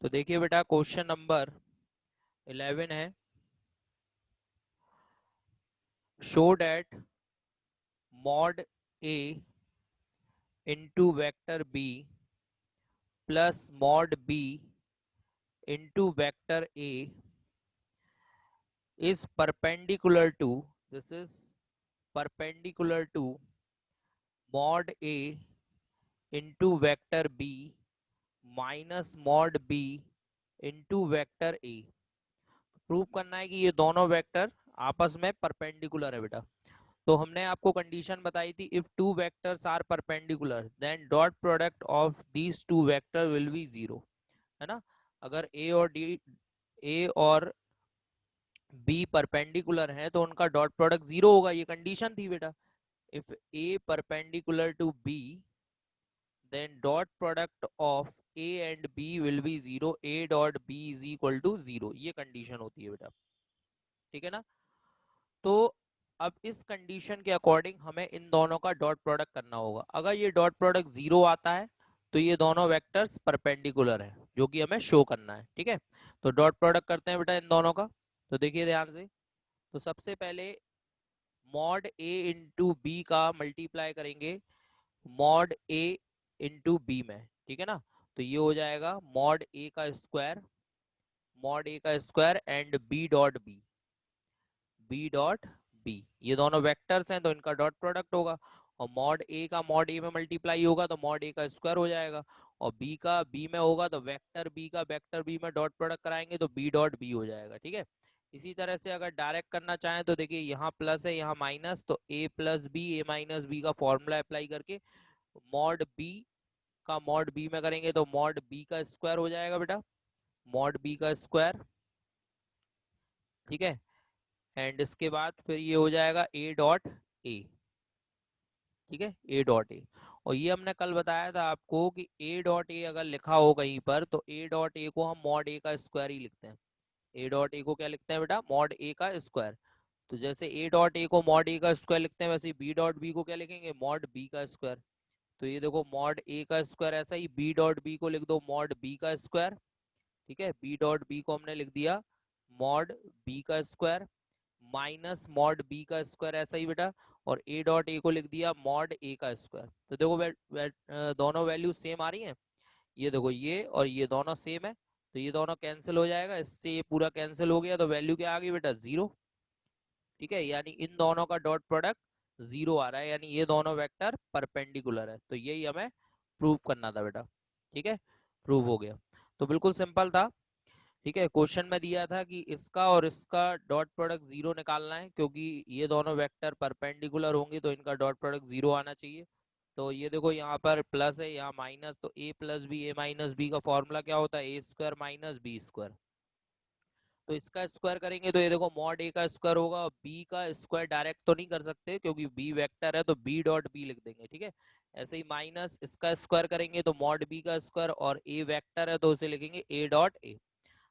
तो देखिए बेटा क्वेश्चन नंबर 11 है। Show that mod a into vector b plus mod b into vector a is perpendicular to, this is perpendicular to mod A into vector B minus mod B into vector A। Prove करना है कि ये दोनों vector आपस में perpendicular है बेटा। तो हमने आपको कंडीशन बताई थी, if two vectors are perpendicular then dot product of these two vector will be zero, है ना। अगर ए और बी परपेंडिकुलर है तो उनका डॉट प्रोडक्ट जीरो होगा, ये कंडीशन थी बेटा। If a perpendicular to b then dot product of a and b will be zero, a dot b is equal to zero, ये कंडीशन होती है बेटा, ठीक है ना। तो अब इस कंडीशन के अकॉर्डिंग हमें इन दोनों का डॉट प्रोडक्ट करना होगा। अगर ये डॉट प्रोडक्ट जीरो आता है तो ये दोनों वेक्टर्स परपेंडिकुलर है, जो कि हमें शो करना है, ठीक है। तो डॉट प्रोडक्ट करते हैं बेटा इन दोनों का। तो देखिए ध्यान से, तो सबसे पहले मॉड ए इंटू बी का मल्टीप्लाई करेंगे मॉड ए इंटू बी में, ठीक है ना। तो ये हो जाएगा मॉड ए का स्क्वायर, मॉड ए का square and b dot b, b dot b, ये दोनों वेक्टर्स हैं तो इनका डॉट प्रोडक्ट होगा। और मॉड ए का मॉड ए में मल्टीप्लाई होगा तो मॉड ए का स्क्वायर हो जाएगा, और बी का बी में होगा तो वेक्टर बी का वेक्टर बी में डॉट प्रोडक्ट कराएंगे तो बी डॉट बी हो जाएगा, ठीक है। इसी तरह से अगर डायरेक्ट करना चाहें तो देखिए यहाँ प्लस है यहाँ माइनस, तो ए प्लस बी ए माइनस बी का फॉर्मूला अप्लाई करके मॉड बी का मॉड बी में करेंगे तो मॉड बी का स्क्वायर हो जाएगा बेटा, मॉड बी का स्क्वायर, ठीक है। एंड इसके बाद फिर ये हो जाएगा ए डॉट ए, ठीक है, ए डॉट ए। और ये हमने कल बताया था आपको कि ए डॉट ए अगर लिखा हो कहीं पर तो ए डॉट ए को हम मॉड ए का स्क्वायर ही लिखते हैं। ए डॉट ए को क्या लिखते हैं बेटा, मॉड ए का स्क्वायर। तो जैसे ए डॉट ए को मॉड ए का स्क्वायर लिखते हैं, वैसे बी डॉट बी को क्या लिखेंगे, मॉड बी का स्क्वायर। तो ये देखो मॉड ए का स्क्वायर, ऐसा ही बी डॉट बी को लिख दो मॉड बी का स्क्वायर, ठीक है। बी डॉट बी को हमने लिख दिया मॉड बी का स्क्वायर माइनस मॉड बी का स्क्वायर, ऐसा ही बेटा। और ए डॉट ए को लिख दिया मॉड ए का स्क्वायर। तो देखो दोनों वैल्यू सेम आ रही हैं, ये देखो ये और ये दोनों सेम है, तो ये दोनों कैंसिल हो जाएगा, इससे ये पूरा कैंसिल हो गया, तो वैल्यू क्या आ गई बेटा, जीरो, ठीक है। यानी इन दोनों का डॉट प्रोडक्ट जीरो आ रहा है, यानी ये दोनों वेक्टर परपेंडिकुलर है। तो यही हमें प्रूव करना था बेटा, ठीक है, प्रूव हो गया। तो बिल्कुल सिंपल था, ठीक है। क्वेश्चन में दिया था कि इसका और इसका डॉट प्रोडक्ट जीरो निकालना है, क्योंकि ये दोनों वेक्टर परपेंडिकुलर होंगे तो इनका डॉट प्रोडक्ट जीरो आना चाहिए। तो ये देखो यहाँ पर प्लस है यहाँ माइनस, तो ए प्लस बी ए माइनस बी का फॉर्मूला क्या होता है, ए स्क्वायर माइनस बी स्क्वायर। तो इसका स्क्वायर करेंगे तो ये देखो मॉड ए का स्क्वायर होगा, बी का स्क्वायर डायरेक्ट तो नहीं कर सकते क्योंकि बी वेक्टर है, तो बी डॉट बी लिख देंगे, ठीक है। ऐसे ही माइनस इसका स्क्वायर करेंगे तो मॉड बी का स्क्वायर, और ए वेक्टर है तो उसे लिखेंगे ए डॉट ए।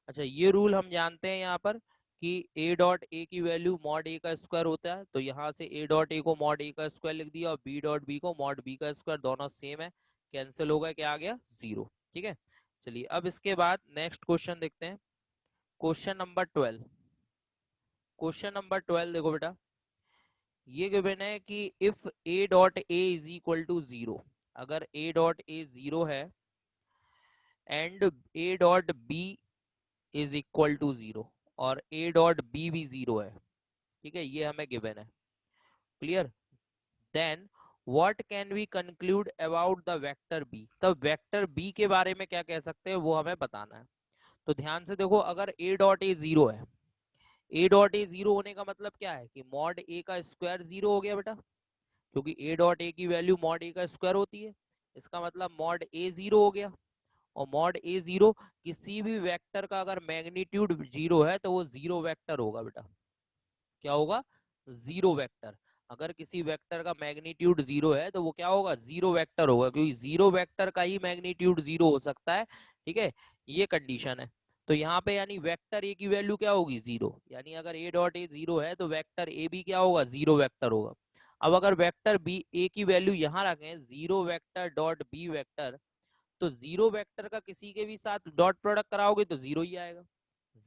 अच्छा, ये रूल हम जानते हैं यहाँ पर कि a डॉट ए की वैल्यू मॉड ए का स्क्वायर होता है, तो यहाँ से a डॉट ए को मॉड ए का स्क्वायर लिख दिया और b डॉट बी को मॉड बी का स्क्वायर, दोनों सेम है, कैंसिल होगा, क्या आ गया, जीरो, ठीक है। चलिए अब इसके बाद नेक्स्ट क्वेश्चन देखते हैं, क्वेश्चन नंबर 12। क्वेश्चन नंबर 12 देखो बेटा, ये गिवन है कि if a dot A is equal to zero, अगर a डॉट ए जीरो है and a dot B is equal to zero और a डॉट बी भी जीरो है, ठीक है, ये हमें गिवन है, clear. Then what can we conclude about the vector B, तब वेक्टर बी के बारे में क्या कह सकते हैं वो हमें बताना है। तो ध्यान से देखो, अगर a डॉट ए जीरो है, a डॉट ए जीरो होने का मतलब क्या है कि मॉड a का स्क्वायर जीरो हो गया बेटा, क्योंकि a डॉट ए की वैल्यू मॉड a का स्क्वायर होती है, इसका मतलब मॉड a जीरो हो गया। और मॉड a जीरो, किसी भी वेक्टर का अगर मैग्नीट्यूड जीरो है तो वो जीरो वेक्टर होगा बेटा, क्या होगा, जीरो वेक्टर। अगर किसी वेक्टर का मैग्नीट्यूड जीरो है तो वो क्या होगा, जीरो वेक्टर होगा, क्योंकि जीरो वेक्टर का ही मैग्नीट्यूड जीरो हो सकता है, ठीक है, ये कंडीशन है। तो यहाँ पे यानी वेक्टर ए की वैल्यू क्या होगी, जीरो, यानी अगर ए डॉट ए जीरो है तो वेक्टर ए भी क्या होगा, जीरो वेक्टर होगा। अब अगर वेक्टर बी ए की वैल्यू यहाँ रखें zero vector dot B vector, तो जीरो वेक्टर का किसी के भी साथ डॉट प्रोडक्ट कराओगे तो जीरो ही आएगा।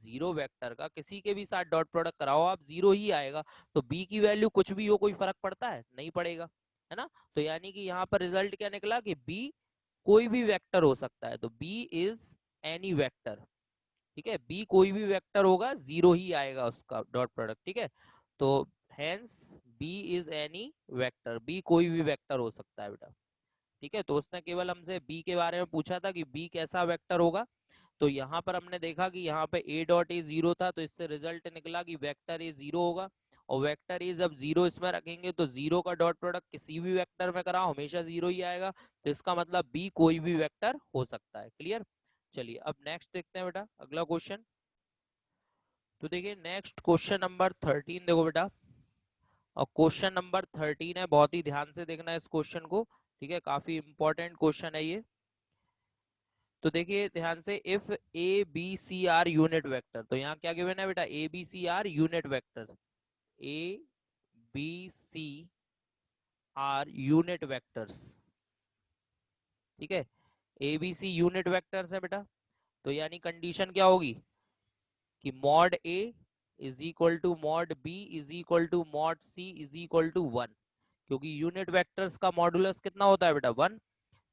जीरो वेक्टर का किसी के भी साथ डॉट प्रोडक्ट कराओ आप, जीरो ही आएगा। तो बी की वैल्यू कुछ भी हो, कोई फर्क पड़ता है? नहीं पड़ेगा, है ना। तो यानी कि यहाँ पर रिजल्ट क्या निकला कि बी कोई भी वेक्टर हो सकता है। तो बी इज एनी वेक्टर, ठीक है। बी कोई भी वेक्टर होगा, जीरो ही आएगा उसका डॉट प्रोडक्ट, ठीक है। तो hence B is any vector, B कोई भी वेक्टर हो सकता है बेटा, ठीक है। तो उसने केवल हमसे बी के बारे में पूछा था कि बी कैसा वेक्टर होगा। तो यहाँ पर हमने देखा कि यहाँ पे ए डॉट ए जीरो था, तो इससे रिजल्ट निकला कि वेक्टर ए जीरो होगा। और वेक्टर ए जब जीरो इसमें रखेंगे तो जीरो का डॉट प्रोडक्ट किसी भी वेक्टर में कराओ हमेशा जीरो ही आएगा। तो इसका मतलब बी कोई भी वेक्टर हो सकता है। क्लियर? चलिए अब नेक्स्ट देखते हैं बेटा, अगला क्वेश्चन। तो देखिए नेक्स्ट क्वेश्चन नंबर 13 देखो बेटा। और क्वेश्चन नंबर 13 है, बहुत ही ध्यान से देखना है इस क्वेश्चन को, ठीक है। काफी इंपॉर्टेंट क्वेश्चन है ये। तो देखिए ध्यान से, if A B C are unit vector, तो यहाँ क्या गिवन है बेटा? A B C are unit vector, A B C are unit vectors, ठीक है। A B C unit vectors है बेटा। तो यानी कंडीशन क्या होगी कि mod A is equal to mod B is equal to mod C is equal to one. क्योंकि यूनिट वेक्टर्स का मॉडुलस कितना होता है बेटा? वन।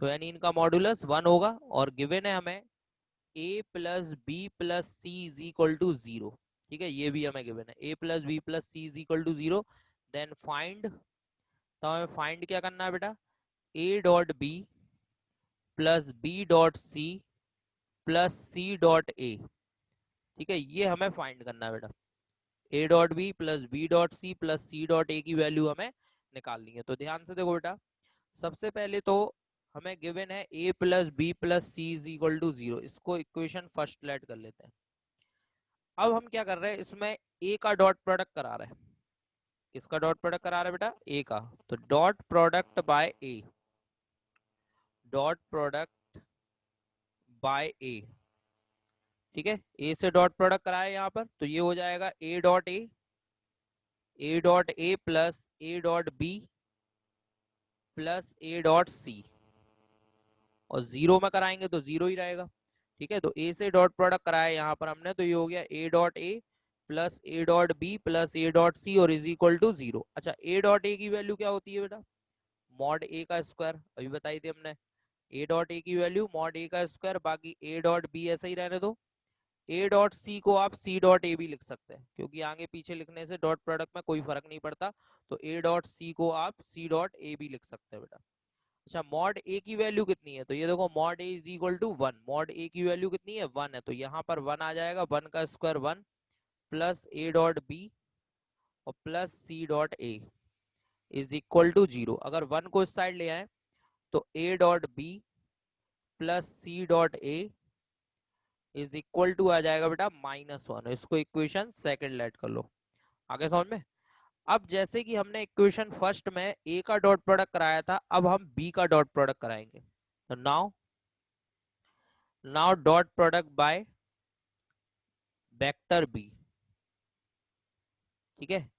तो यानी इनका मॉडुलस वन होगा। और गिवन है हमें A plus B plus C is equal to zero, ठीक है। ये भी हमें गिवन है, A plus B plus C is equal to zero. Then find, तो हमें फाइंड क्या करना है बेटा? A dot B plus B dot C plus C dot A, ठीक है। ये हमें फाइंड करना है बेटा। A dot B plus B dot C plus C dot A की वैल्यू हमें निकालनी है। तो ध्यान से देखो बेटा, सबसे पहले तो हमें गिवन है A plus B plus C is equal to zero, इसको इक्वेशन फर्स्ट लेट कर लेते हैं। अब हम क्या कर रहे हैं, इसमें ए का डॉट प्रोडक्ट करा रहे हैं। किसका डॉट प्रोडक्ट करा रहे हैं बेटा? ए का। तो डॉट प्रोडक्ट बाय ए, डॉट प्रोडक्ट बाय ए, ठीक है। ए से डॉट प्रोडक्ट कराया यहाँ पर, तो ये हो जाएगा A dot A, A dot A plus A dot B plus A dot C. और जीरो में कराएंगे तो जीरो ही रहेगा, ठीक है। तो ए से डॉट प्रोडक्ट कराया यहाँ पर हमने, तो ये हो गया A dot A plus A dot B plus A dot C और इज इक्वल टू जीरो। अच्छा, ए डॉट ए की वैल्यू क्या होती है बेटा? मॉड ए का स्क्वायर, अभी बताई थी हमने। ए डॉट ए की वैल्यू मॉड ए का स्क्वायर, बाकी ए डॉट बी ऐसा ही रहने दो। ए डॉट सी को आप सी डॉट ए भी लिख सकते हैं, क्योंकि आगे पीछे लिखने से डॉट प्रोडक्ट में कोई फर्क नहीं पड़ता। तो ए डॉट सी को आप सी डॉट ए भी लिख सकते हैं बेटा। अच्छा, मॉड ए की वैल्यू कितनी है? तो ये देखो, mod A is equal to one, mod A की वैल्यू कितनी है? वन है। तो यहाँ पर वन आ जाएगा, वन का square one plus A dot B और plus C dot A is equal to zero. अगर वन को इस साइड ले आए तो A dot B plus C dot A is equal to आ जाएगा बेटा माइनस वन। इसको इक्वेशन सेकंड लेट कर लो। आगे समझ में? अब जैसे कि हमने इक्वेशन फर्स्ट में ए का डॉट प्रोडक्ट कराया था, अब हम बी का डॉट प्रोडक्ट कराएंगे। तो now dot product by vector B, ठीक है।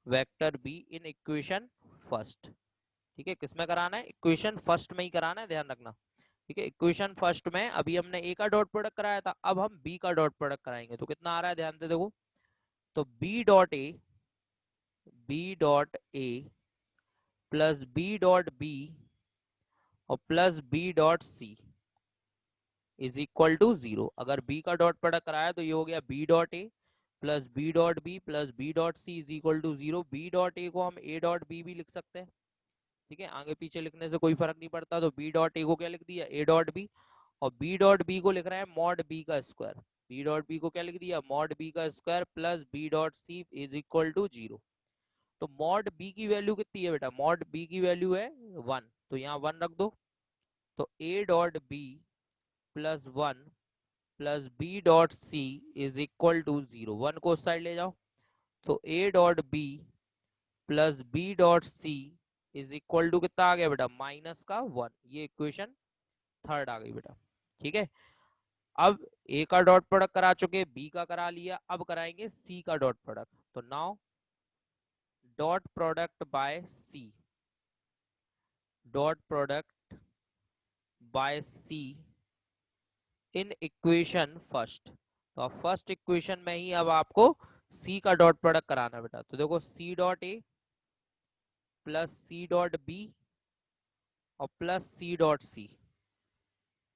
Vector B in equation first, ठीक है। किसमें कराना है? इक्वेशन फर्स्ट में ही कराना है, ध्यान रखना, ठीक है। इक्वेशन फर्स्ट में अभी हमने ए का डॉट प्रोडक्ट कराया था, अब हम बी का डॉट प्रोडक्ट कराएंगे। तो कितना आ रहा है ध्यान से देखो, तो B dot A plus B dot B और plus B dot C is equal to zero. अगर बी का डॉट प्रोडक्ट कराया तो ये हो गया B dot A plus B dot B plus B dot C is equal to zero. B dot A को हम ए डॉट बी भी लिख सकते हैं, ठीक है। आगे पीछे लिखने से कोई फर्क नहीं पड़ता। तो बी डॉट ए को क्या लिख दिया? A dot B. और बी डॉट बी को लिख रहे हैं मॉड बी का स्क्वायर। बी डॉट बी को क्या लिख दिया? मॉड बी का square plus B dot C is equal to zero. तो मॉड बी की वैल्यू कितनी है बेटा? मॉड बी की वैल्यू है वन, तो यहाँ वन रख दो। तो A dot B plus one plus B dot C is equal to zero. One को उस साइड ले जाओ, तो A dot B plus B dot C is equal to कितना आ गया बेटा? माइनस का वन। ये इक्वेशन थर्ड आ गई बेटा, ठीक है। अब ए का डॉट प्रोडक्ट करा चुके, बी का करा लिया, अब कराएंगे सी का डॉट प्रोडक्ट। तो now dot product by C, dot product by C in equation first. तो अब फर्स्ट इक्वेशन में ही अब आपको सी का डॉट प्रोडक्ट कराना बेटा। तो देखो C dot A plus C dot B और plus C dot C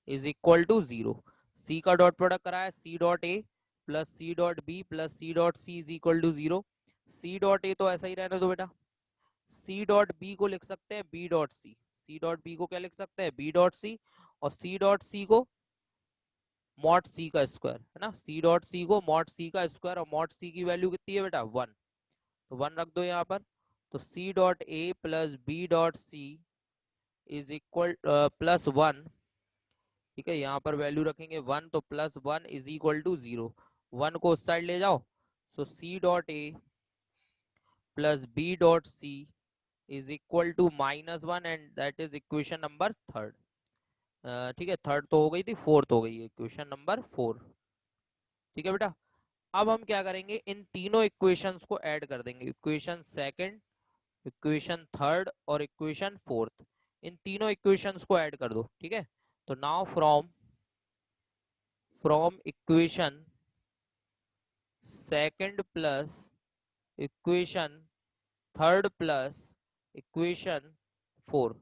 is equal to zero. C का डॉट प्रोडक्ट कराया, C dot A plus C dot B plus C dot C is equal to zero. C dot A तो ऐसा ही रहने दो बेटा, सी dot B को लिख सकते हैं B dot C, C dot B को क्या लिख सकते हैं बी डॉट सी, और सी डॉट सी को मॉड सी का स्क्वायर, है ना, सी डॉट सी को मॉड सी का स्क्वायर, और मॉड सी की वैल्यू कितनी है बेटा वन, तो वन रख दो यहाँ पर। तो C dot A plus B dot C is equal plus one, ठीक है, यहाँ पर वैल्यू रखेंगे वन, तो plus one is equal to zero. One को उस साइड ले जाओ, so C dot A plus B dot C is equal to minus one, and that is equation number third. ठीक है, थर्ड तो हो गई थी, फोर्थ हो गई इक्वेशन नंबर फोर। ठीक है बेटा, अब हम क्या करेंगे, इन तीनों इक्वेशंस को ऐड कर देंगे, इक्वेशन सेकंड, इक्वेशन थर्ड और इक्वेशन फोर्थ, इन तीनों इक्वेशंस को ऐड कर दो। ठीक है, तो now from from equation second plus equation third plus equation four,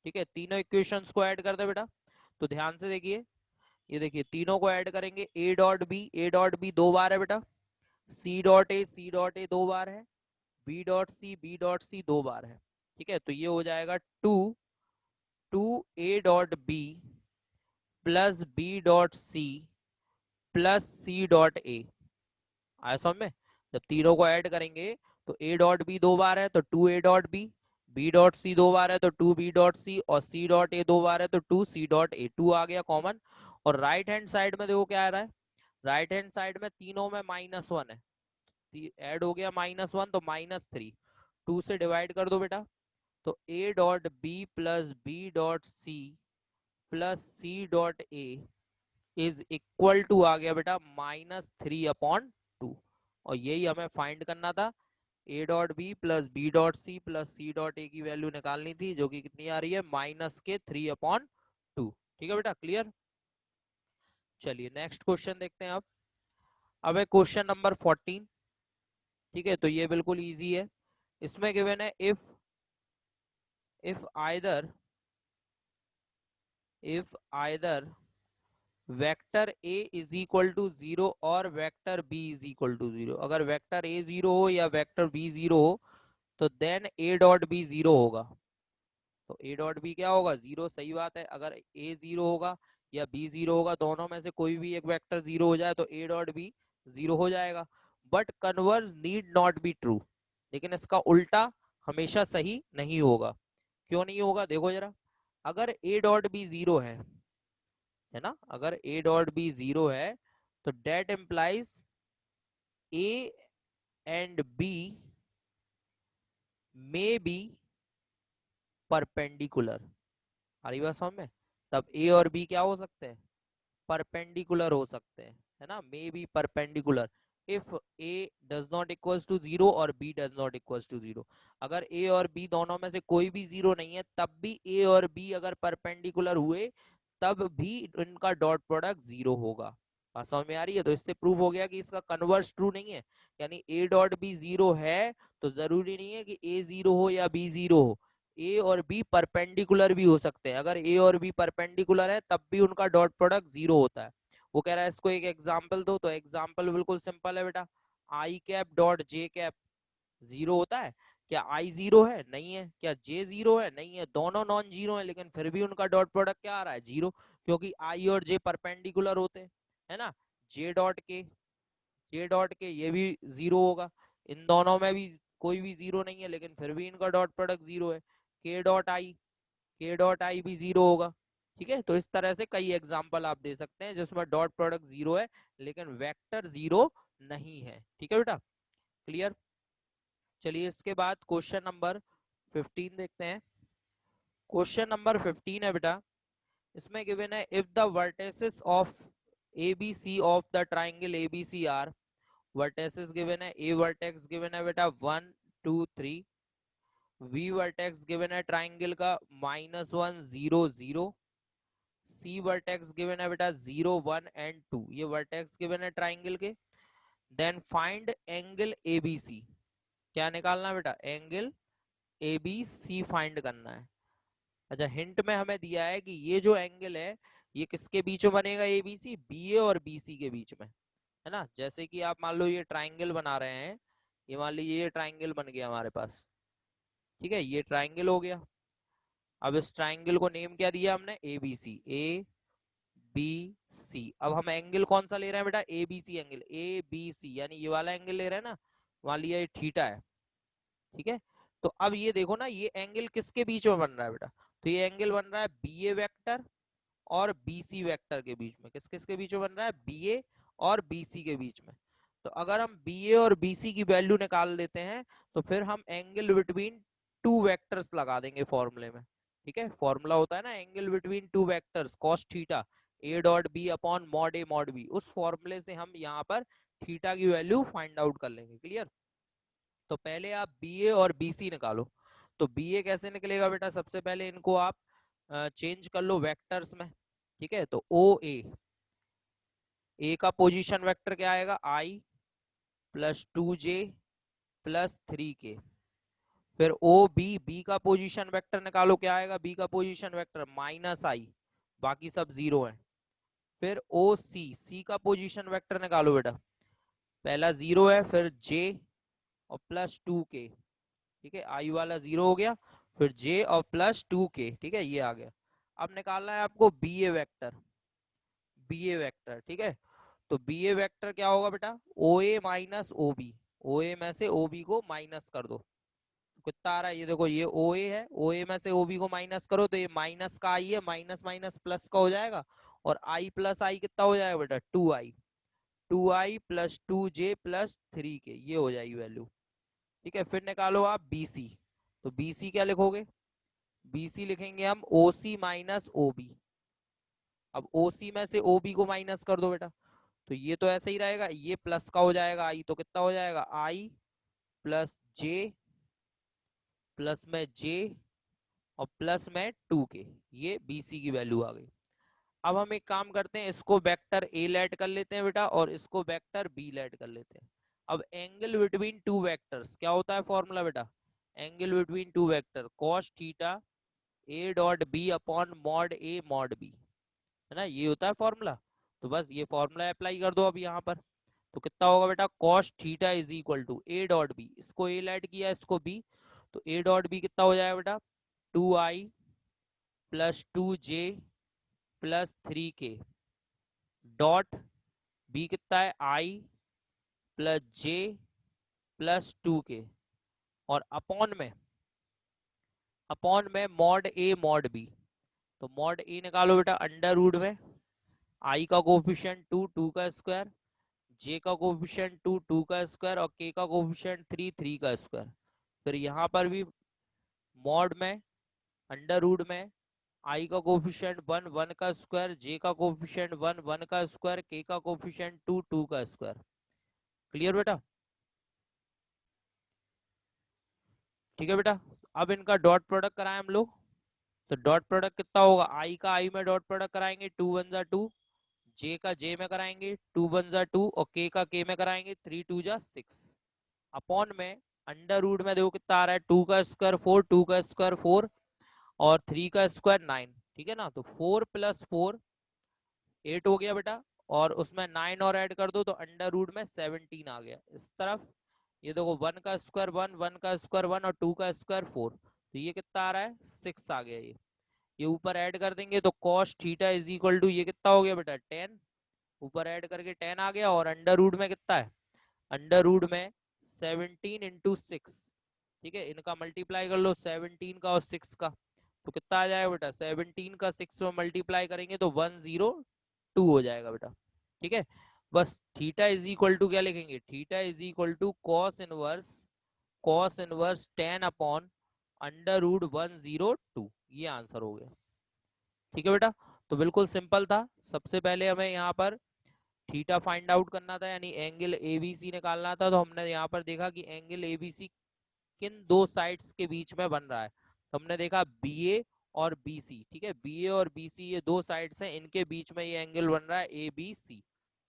ठीक है, तीनों इक्वेशंस को ऐड कर दे बेटा। तो ध्यान से देखिए, ये देखिए तीनों को ऐड करेंगे, ए डॉट बी दो बार है बेटा, सी डॉट ए दो बार है, बी डॉट सी दो बार है। ठीक है, तो ये हो जाएगा two two A dot B plus B dot C plus C dot A. आया समझ में? जब तीनों को ऐड करेंगे तो ए डॉट बी दो बार है तो two A dot B dot C दो बार है तो टू बी डॉट सी, और सी डॉट ए दो बार है तो two C dot A, two आ गया कॉमन। और राइट हैंड साइड में देखो क्या आ रहा है, राइट हैंड साइड में तीनों में माइनस वन है, ऐड हो गया माइनस वन, तो माइनस थ्री, टू से डिवाइड कर दो बेटा, तो A dot B plus B dot C plus C dot A is equal to आ गया बेटा माइनस थ्री अपॉन टू। और यही हमें फाइंड करना था, A dot B plus B dot C plus C dot A की वैल्यू निकालनी थी, जो कि कितनी आ रही है माइनस के थ्री अपॉन टू। ठीक है बेटा, क्लियर। चलिए नेक्स्ट क्वेश्चन देखते हैं अब है क्वेश्चन नंबर 14। ठीक है, तो ये बिल्कुल इजी है, इसमें गिवन है if either vector A is equal to zero और vector B is equal to zero, अगर वेक्टर ए जीरो हो या वेक्टर बी जीरो हो तो then A dot B zero होगा। तो ए डॉट बी क्या होगा जीरो, सही बात है, अगर ए जीरो होगा या बी जीरो होगा, दोनों में से कोई भी एक वेक्टर जीरो हो जाए तो ए डॉट बी जीरो हो जाएगा। But converse need not be true, लेकिन इसका उल्टा हमेशा सही नहीं होगा। क्यों नहीं होगा, देखो जरा, अगर ए डॉट बी जीरो है ना, अगर ए डॉट बी जीरो है तो that implies A and B may be perpendicular. आ रही बात समझ में? तब ए और बी क्या हो सकते हैं, परपेंडिकुलर हो सकते हैं, है ना, may be perpendicular if A does not equals to zero और B does not equals to zero. अगर ए और बी दोनों में से कोई भी जीरो नहीं है तब भी ए और बी अगर परपेंडिकुलर हुए तब भी इनका डॉट प्रोडक्ट जीरो होगा। बात समझ में आ रही है? तो इससे प्रूव हो गया कि इसका कन्वर्स ट्रू नहीं है, यानी ए डॉट बी जीरो है तो जरूरी नहीं है कि ए जीरो हो या बी जीरो हो, ए और बी परपेंडिकुलर भी हो सकते हैं, अगर ए और बी परपेंडिकुलर है तब भी उनका डॉट प्रोडक्ट जीरो होता है। वो कह रहा है इसको एक एग्जांपल दो, तो एग्जांपल बिल्कुल सिंपल है बेटा, I cap dot J cap zero होता है क्या, आई जीरो है नहीं है, क्या जे जीरो है नहीं है, दोनों नॉन जीरो है लेकिन फिर भी उनका डॉट प्रोडक्ट क्या आ रहा है जीरो, क्योंकि आई और जे परपेंडिकुलर होते हैं, है ना। जे डॉट के ये भी जीरो होगा, इन दोनों में भी कोई भी जीरो नहीं है लेकिन फिर भी इनका डॉट प्रोडक्ट जीरो है। के डॉट आई भी जीरो होगा। ठीक है, तो इस तरह से कई एग्जांपल आप दे सकते हैं जिसमें डॉट प्रोडक्ट जीरो है लेकिन वेक्टर जीरो नहीं है। ठीक है बेटा, क्लियर। चलिए इसके बाद क्वेश्चन नंबर 15 देखते हैं। क्वेश्चन नंबर 15 है बेटा, इसमें गिवन है if the vertices of ABC of the triangle ABC are, vertices given है, ए वर्टेक्स गिवन है बेटा 1 2 3, वी वर्टेक्स गिवन है ट्राइंगल का -1 0 0, सी वर्टेक्स गिवन है बेटा 0 1 एंड 2, ये वर्टेक्स गिवन है ट्राइंगल के। देन फाइंड एंगल एबीसी, क्या निकालना है बेटा, एंगल एबीसी फाइंड करना है। अच्छा, हिंट में हमें दिया है कि ये जो एंगल है ये किसके बीच में बनेगा, एबीसी, बीए और बीसी के बीच में, है ना। जैसे कि आप मान लो ये ट्राइंगल बना रहे हैं, ये मान लीजिए ये ट्राइंगल बन गया हमारे पास, ठीक है, ये ट्राइंगल हो गया। अब इस ट्राइंगल को नेम क्या दिया हमने, ए बी सी, ए बी सी। अब हम एंगल कौन सा ले रहे हैं बेटा, A B C angle, A B C यानी ये वाला एंगल ले रहे हैं ना, मान लिया ये थीटा है, ठीक है। तो अब ये देखो ना, ये एंगल किसके बीच में बन रहा है बेटा, तो ये एंगल बन रहा है बी ए वेक्टर और बी सी वेक्टर के बीच में। किस किस के बीच में बन रहा है, बी ए और बी सी के बीच में। तो अगर हम बी ए और बी सी की वैल्यू निकाल देते हैं तो फिर हम एंगल बिटवीन टू वेक्टर्स लगा देंगे फॉर्मूले में, ठीक है। फॉर्मूला होता है ना angle between two vectors cos theta A dot B upon mod A mod B, उस फॉर्मूले से हम यहाँ पर थीटा की वैल्यू फाइंड आउट कर लेंगे। क्लियर। तो पहले आप बी ए और बी सी निकालो। तो बी ए कैसे निकलेगा बेटा, सबसे पहले इनको आप चेंज कर लो वेक्टर्स में, ठीक है। तो ओ ए का पोजीशन वेक्टर क्या आएगा, आई प्लस 2j प्लस 3k। फिर ओ बी का पोजीशन वेक्टर निकालो, क्या आएगा, बी का पोजीशन वेक्टर माइनस आई, बाकी सब जीरो है। फिर ओ सी का पोजीशन वेक्टर निकालो बेटा, पहला जीरो है, फिर जे और प्लस 2k, ठीक है, आई वाला जीरो हो गया, फिर जे और प्लस 2k, ठीक है, ये आ गया। अब निकालना है आपको बी ए वेक्टर, बी ए वेक्टर, ठीक है। तो बी ए वेक्टर क्या होगा बेटा, ओ ए माइनस ओ बी, ओ ए में से ओ बी को माइनस कर दो, तो कितना आ रहा है, ये देखो ये ओ ए है, ओ ए में से ओ बी को माइनस करो तो ये माइनस का आई है, माइनस माइनस प्लस का हो जाएगा, और आई प्लस आई कितना हो जाएगा बेटा, 2i plus 2j plus 3k, ये हो जाएगी वैल्यू, ठीक है। फिर निकालो आप बी सी। तो बी सी क्या लिखोगे, बी सी लिखेंगे हम ओ सी माइनस ओ बी। अब ओ सी में से ओ बी को माइनस कर दो बेटा, तो ये तो ऐसे ही रहेगा, ये प्लस का हो जाएगा आई, तो कितना हो जाएगा, आई प्लस जे, प्लस में जे और प्लस में 2k, ये BC की वैल्यू आ गई। अब हम एक काम करते हैं, इसको वेक्टर A लेट कर लेते हैं बेटा और इसको वेक्टर B लेट कर लेते हैं। अब एंगल बिटवीन टू वेक्टर्स क्या होता है फॉर्मूला बेटा, angle between to vector cos theta A dot B upon mod A mod B, है ना, ये होता है फॉर्मूला। तो बस ये फॉर्मूला अप्लाई कर दो अब यहाँ पर। तो कितना होगा बेटा, cos theta is equal to A dot B, इसको A लेट किया इसको B, तो A डॉट B कितना हो जाएगा बेटा, 2i plus 2j plus 3k dot B कितना है, आई प्लस जे प्लस 2k, और अपॉन में मॉड ए मॉड बी। तो मॉड ए निकालो बेटा अंडर रूट में, आई का कोफिशिएंट 2 2 का स्क्वायर, जे का कोफिशिएंट 2 2 का स्क्वायर और के का कोफिशिएंट 3 3 का स्क्वायर। फिर यहाँ पर भी मॉड में अंडर रूट में आई का कोफिशिएंट 1 1 का स्क्वायर, जे का कोफिशिएंट 1 1 का स्क्वायर, के का कोफिशिएंट 2 2 का स्क्वायर। क्लियर बेटा, ठीक है बेटा। अब इनका डॉट प्रोडक्ट कराएं हम लोग। तो डॉट प्रोडक्ट कितना होगा, आई का आई में डॉट प्रोडक्ट कराएंगे 2 1 जा 2, जे का जे में कराएंगे 2 1 जा 2 और के का के में कराएंगे 3 2 जा 6, अपॉन में अंडर रूट में देखो कितना आ रहा है, 2 का स्क्वायर 4, 2 का स्क्वायर 4 और 3 का स्क्वायर 9, ठीक है ना। तो 4 प्लस 4 8 हो गया बेटा, और उसमें 9 और ऐड कर दो तो अंडर रूट में 17 आ गया इस तरफ। ये देखो 1 का स्क्वायर 1, 1 का स्क्वायर 1 और 2 का स्क्वायर 4, तो ये कितना आ रहा है, 6 आ गया। ये ऊपर ऐड कर देंगे तो cos theta is equal to ये कितना हो गया बेटा 10, ऊपर ऐड करके 10 आ गया, और अंडर रूट में कितना है, अंडर रूट में 17 इंटू 6, ठीक है, इनका मल्टीप्लाई कर लो 17 का और 6 का, तो कितना आ जाएगा बेटा, 17 का 6 में मल्टीप्लाई करेंगे तो 102 हो जाएगा बेटा, ठीक है। बस थीटा इज इक्वल टू क्या लिखेंगे, theta is equal to cos inverse 10 upon under root 102, ये आंसर हो गया, ठीक है बेटा। तो बिल्कुल सिंपल था, सबसे पहले हमें यहाँ पर थीटा फाइंड आउट करना था यानी एंगल एबीसी निकालना था। तो हमने यहाँ पर देखा कि एंगल एबीसी किन दो साइड्स के बीच में बन रहा है, तो हमने देखा बीए और BC, ठीक है, BA और BC ये दो साइड्स हैं, इनके बीच में ये एंगल बन रहा है ABC,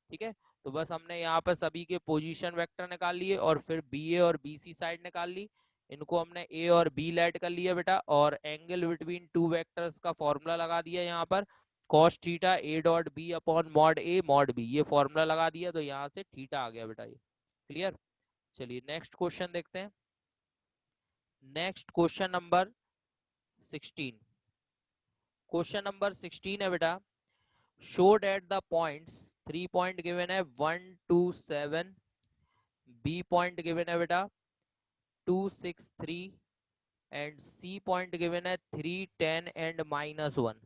ठीक है। तो बस हमने यहाँ पर सभी के पोजीशन वेक्टर निकाल लिए और फिर BA और BC साइड निकाल ली, इनको हमने A और B लेट कर लिया बेटा, और एंगल बिटवीन टू वेक्टर्स का फॉर्मूला लगा दिया यहाँ पर, cos theta A dot B upon mod A mod B, ये फॉर्मूला लगा दिया, तो यहाँ से थीटा आ गया बेटा, ये क्लियर। चलिए नेक्स्ट क्वेश्चन देखते हैं। Next question number 16, question number 16 है बेटा, show that the points, 3 point given है 1 2 7, बी पॉइंट गिवन है बेटा 2 6 3 एंड सी पॉइंट गिवन है 3 10 and -1।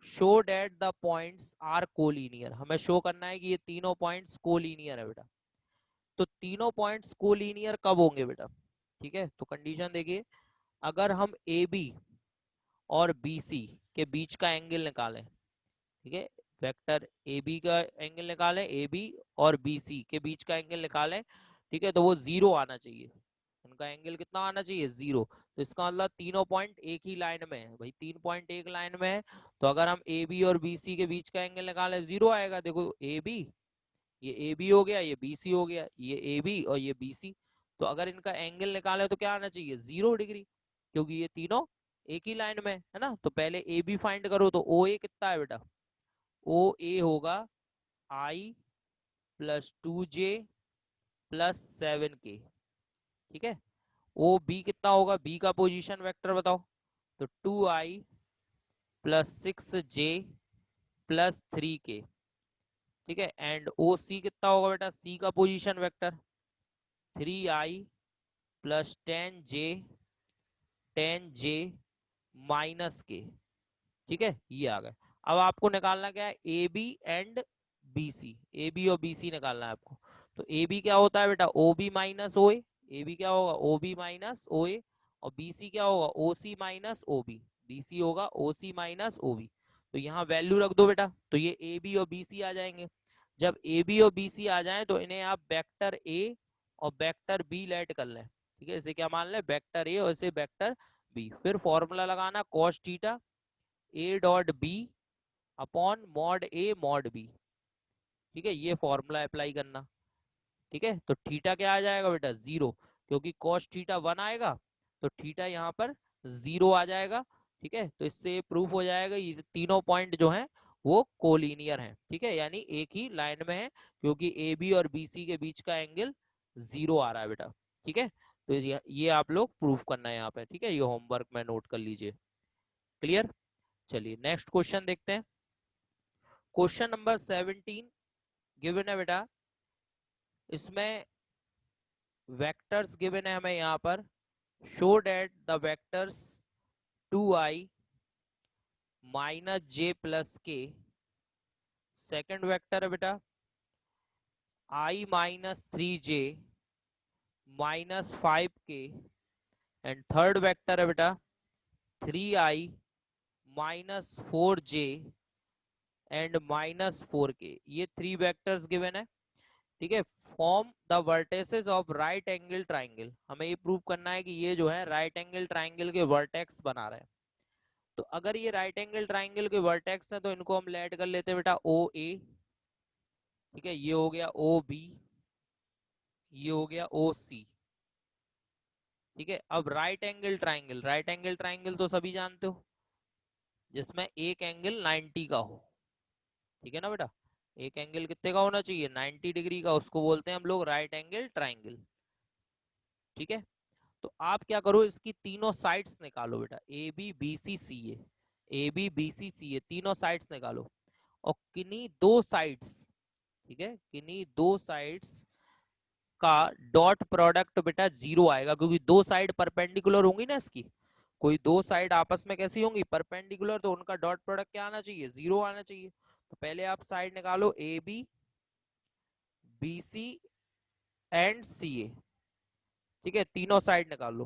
Show that the points are collinear, हमें शो करना है कि ये तीनों पॉइंट्स कोलिनियर है बेटा। तो तीनों पॉइंट्स कोलिनियर कब होंगे बेटा, ठीक है। तो कंडीशन देखिए, अगर हम ए बी और बी सी के बीच का एंगल निकालें, ठीक है, वेक्टर ए बी का एंगल निकालें, ए बी और बी सी के बीच का एंगल निकालें, ठीक है, तो वो जीरो आना चाहिए, उनका एंगल कितना आना चाहिए, जीरो। तो इसका मतलब तीनों पॉइंट एक ही लाइन में है भाई, 3 पॉइंट एक लाइन में है, तो अगर हम ए बी और बी सी के बीच का एंगल निकालें जीरो आएगा। देखो ए बी, ये ए बी हो गया, ये बी सी हो गया, ये ए बी और ये बी सी, तो अगर इनका एंगल निकाले तो क्या आना चाहिए, 0 डिग्री, क्योंकि ये तीनों एक ही लाइन में है ना। तो पहले ए बी फाइंड करो, तो ओ ए कितना है बेटा, ओ ए होगा आई प्लस 2J प्लस 7K, ठीक है। ओ बी कितना होगा, बी का पोजीशन वेक्टर बताओ, तो 2I plus 6J plus 3K, ठीक है। एंड ओ सी कितना होगा बेटा, सी का position vector 3I plus 10J minus के, ठीक है, ये आ गए। अब आपको निकालना क्या है, A B and B C, A B और बी सी निकालना है आपको। तो ए बी क्या होता है बेटा, O B minus O A B क्या होगा, ओ बी माइनस ओ ए, और बी सी क्या होगा, O C minus O B, B C होगा O C minus O B. तो यहाँ वैल्यू रख दो बेटा, तो ये ए बी और बी सी आ जाएंगे। जब ए बी और बी सी आ जाए तो इन्हें आप वेक्टर ए और वेक्टर बी लेट कर लें, ठीक है, इसे क्या मान लें, वेक्टर ए और इसे वेक्टर बी। फिर फॉर्मूला लगाना cos theta A dot B upon mod A mod B, ठीक है, ये फॉर्मूला अप्लाई करना, ठीक है। तो थीटा क्या आ जाएगा बेटा, 0, क्योंकि cos थीटा 1 आएगा, तो थीटा यहाँ पर 0 आ जाएगा, ठीक है। तो इससे प्रूफ हो जाएगा ये तीनों पॉइंट जो हैं वो कोलिनियर हैं, ठीक है, यानी एक ही लाइन में है, क्योंकि ए बी और बी सी के बीच का एंगल 0 आ रहा है बेटा, ठीक है। तो ये आप लोग प्रूफ करना है यहाँ पे, ठीक है, ये होमवर्क में नोट कर लीजिए, क्लियर। चलिए नेक्स्ट क्वेश्चन देखते हैं। क्वेश्चन नंबर 17 गिवन है बेटा, इसमें वेक्टर्स गिवन है हमें यहाँ पर, show that the vectors 2I minus J plus के, सेकेंड वेक्टर है बेटा I minus 3J minus 5K, and third vector है बेटा 3I minus 4J and minus 4K। ये 3 वेक्टर्स गिवन है, ठीक है। Form the vertices of right angle triangle, हमें ये प्रूव करना है कि ये जो है राइट एंगल ट्राइंगल के वर्टेक्स बना रहे हैं। तो अगर ये राइट एंगल ट्राइंगल के वर्टेक्स हैं तो इनको हम लेट कर लेते हैं बेटा ओ ए, ठीक है, ये हो गया ओ बी, ये हो गया ओ सी, ठीक है। अब right angle triangle, right angle triangle तो सभी जानते हो, जिसमें एक एंगल 90 का हो, ठीक है ना बेटा, एक एंगल कितने का होना चाहिए, 90 डिग्री का, उसको बोलते हैं हम लोग राइट एंगल ट्राइंगल, ठीक है। तो आप क्या करो, इसकी तीनों साइड्स निकालो बेटा, A B B C C A B B C C A, तीनों साइड्स निकालो, और किन्हीं दो साइड्स, ठीक है, किन्हीं दो साइड्स का डॉट प्रोडक्ट बेटा 0 आएगा, क्योंकि दो साइड परपेंडिकुलर होंगी ना इसकी, कोई दो साइड आपस में कैसी होंगी, परपेंडिकुलर, तो उनका डॉट प्रोडक्ट क्या आना चाहिए, 0 आना चाहिए। तो पहले आप साइड निकालो A B B C and C A, ठीक है, तीनों साइड निकाल लो।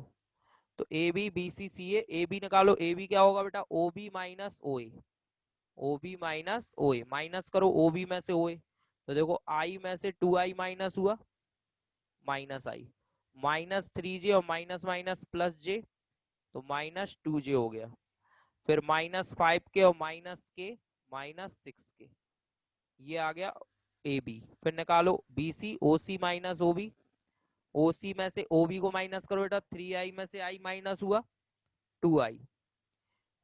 तो A B B C C A B निकालो, ए बी क्या होगा बेटा, O B minus O A, O B minus O A, minus करो ओ बी में से ओ ए, तो देखो आई में से 2I माइनस हुआ, माइनस आई, माइनस 3J और माइनस माइनस प्लस J, तो माइनस 2J हो गया। फिर -5 के और -6 के, ये आ गया ए बी। फिर निकालो B C, O C minus O B, O C में से ओ बी को माइनस करो बेटा, 3i में से i माइनस हुआ 2i,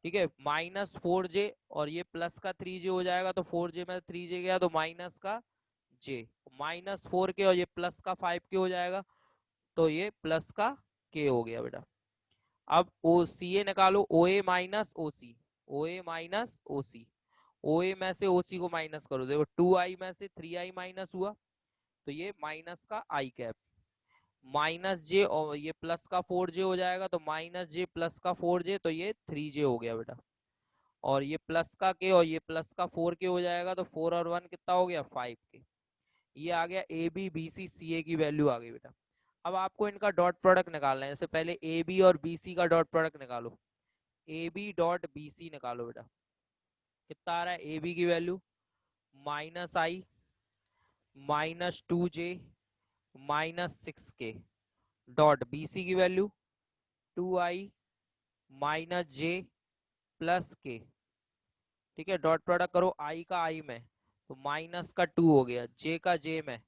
ठीक है, -4j और ये प्लस का 3j हो जाएगा, तो 4j में 3j गया तो माइनस का j, -4 के और ये प्लस का 5 के हो जाएगा, तो ये प्लस का k हो गया बेटा। अब ओ सी ए निकालो, ओ A minus O C, O A minus O सी, ओ ए में से ओ सी को माइनस करो, देखो 2i में से 3i माइनस हुआ, तो ये माइनस का आई कैप, माइनस जे और ये प्लस का 4j हो जाएगा, तो माइनस जे प्लस का 4j, तो ये 3j हो गया बेटा। और ये प्लस का के और ये प्लस का 4k हो जाएगा, तो 4 और 1 कितना हो गया 5k। ये आ गया ए बी बी सी सी ए की वैल्यू आ गई बेटा। अब आपको इनका डॉट प्रोडक्ट निकालना है, जैसे पहले ए बी और बी सी का डॉट प्रोडक्ट निकालो, A B dot B C निकालो बेटा। कितना आ रहा है ए बी की value -i -2j -6k, dot B C की वैल्यू 2i -j +k, ठीक है, डॉट प्रोडक्ट करो i का i में, तो माइनस का 2 हो गया, j का j में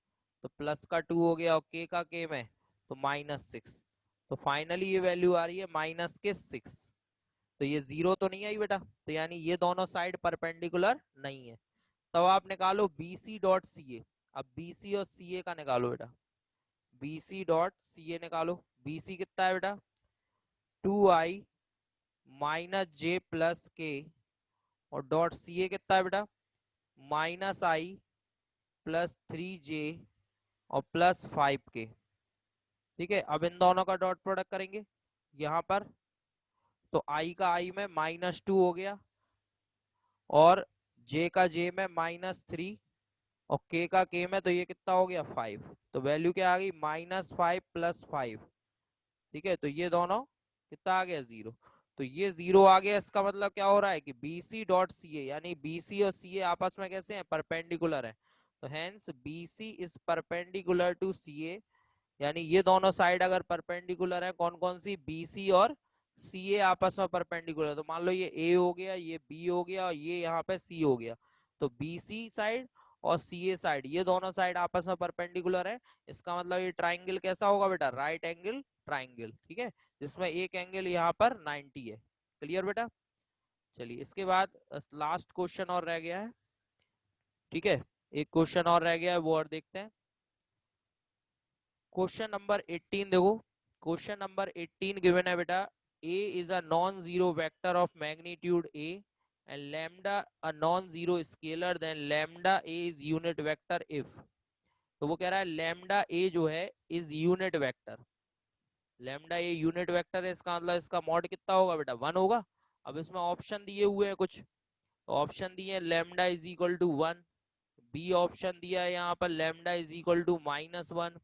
तो प्लस का 2 हो गया, और k का k में तो -6, तो फाइनली ये वैल्यू आ रही है -6। तो ये जीरो तो नहीं आई बेटा, तो यानी ये दोनों साइड परपेंडिकुलर नहीं है। तब आप निकालो बी सी डॉट सी ए। अब बी सी और सी ए का निकालो बेटा, बी सी डॉट सी ए निकालो। बी सी कितना है बेटा 2i -j+k, और डॉट सी ए कितना है बेटा -i +3j और +5k, ठीक है। अब इन दोनों का डॉट प्रोडक्ट करेंगे यहाँ पर, तो i का i में -2 हो गया, और j का j में -3, और k का k में तो ये कितना हो गया 5, तो वैल्यू क्या आ गई -5 + 5, ठीक है। तो ये दोनों कितना आ गया 0, तो ये 0 आ गया। इसका मतलब क्या हो रहा है कि B C dot C A, यानी बी सी और सी ए आपस में कैसे हैं परपेंडिकुलर है, तो hence B C is perpendicular to C A, यानी ये दोनों साइड अगर परपेंडिकुलर है, कौन कौन सी बी सी और सी ए आपस में परपेंडिकुलर, तो मान लो ये ए हो गया, ये बी हो गया, और ये यहाँ पे सी हो गया, तो बी सी साइड और सी ए साइड ये दोनों साइड आपस में परपेंडिकुलर है। इसका मतलब ये ट्राइंगल कैसा होगा बेटा राइट एंगल ट्राइंगल, ठीक है, जिसमें एक एंगल यहाँ पर 90 है। क्लियर बेटा। चलिए इसके बाद लास्ट क्वेश्चन और रह गया है, ठीक है, एक क्वेश्चन और रह गया है, वो और देखते हैं। क्वेश्चन नंबर 18 देखो, क्वेश्चन नंबर 18 गिवन है बेटा, a is a non-zero vector of magnitude a and lambda a non-zero scalar, then lambda a is unit vector if, तो वो कह रहा है lambda a जो है is unit vector, lambda a unit vector है, इसका मतलब इसका मॉड कितना होगा बेटा 1 होगा। अब इसमें ऑप्शन दिए हुए हैं कुछ, ऑप्शन दिए हैं lambda is equal to 1, B option दिया है यहाँ पर lambda is equal to -1,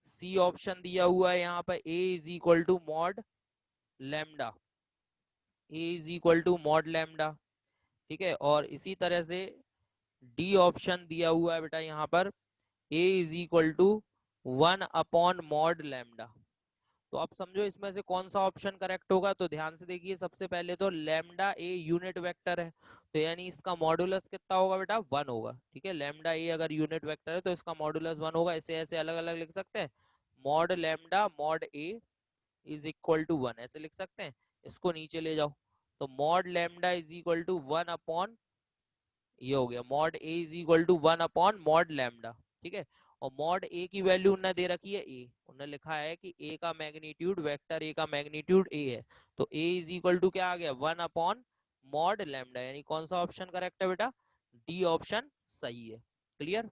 C option दिया हुआ है यहाँ पर a is equal to mod lambda, a is equal to mod lambda, ठीक है। और इसी तरह से डी ऑप्शन दिया हुआ है बेटा यहाँ पर a इज इक्वल टू 1/मॉड लैम्डा। तो आप समझो इसमें से कौन सा ऑप्शन करेक्ट होगा, तो ध्यान से देखिए, सबसे पहले तो लैम्डा ए यूनिट वेक्टर है, तो यानी इसका मॉडुलस कितना होगा बेटा 1 होगा, ठीक है। लैम्डा ए अगर यूनिट वेक्टर है तो इसका मॉडुलस 1 होगा। इसे ऐसे अलग अलग लिख सकते हैं, mod lambda mod A is equal to 1, ऐसे लिख सकते हैं। इसको नीचे ले जाओ, तो mod lambda is equal to 1/, ये हो गया mod A is equal to 1/मॉड लैम्डा, ठीक है। और मॉड ए की वैल्यू उन्होंने दे रखी है ए, उन्होंने लिखा है कि ए का मैग्नीट्यूड वेक्टर ए का मैग्नीट्यूड ए है, तो ए इज इक्वल टू क्या आ गया 1/मॉड लैम्डा, यानी कौन सा ऑप्शन करेक्ट है बेटा डी ऑप्शन सही है। क्लियर।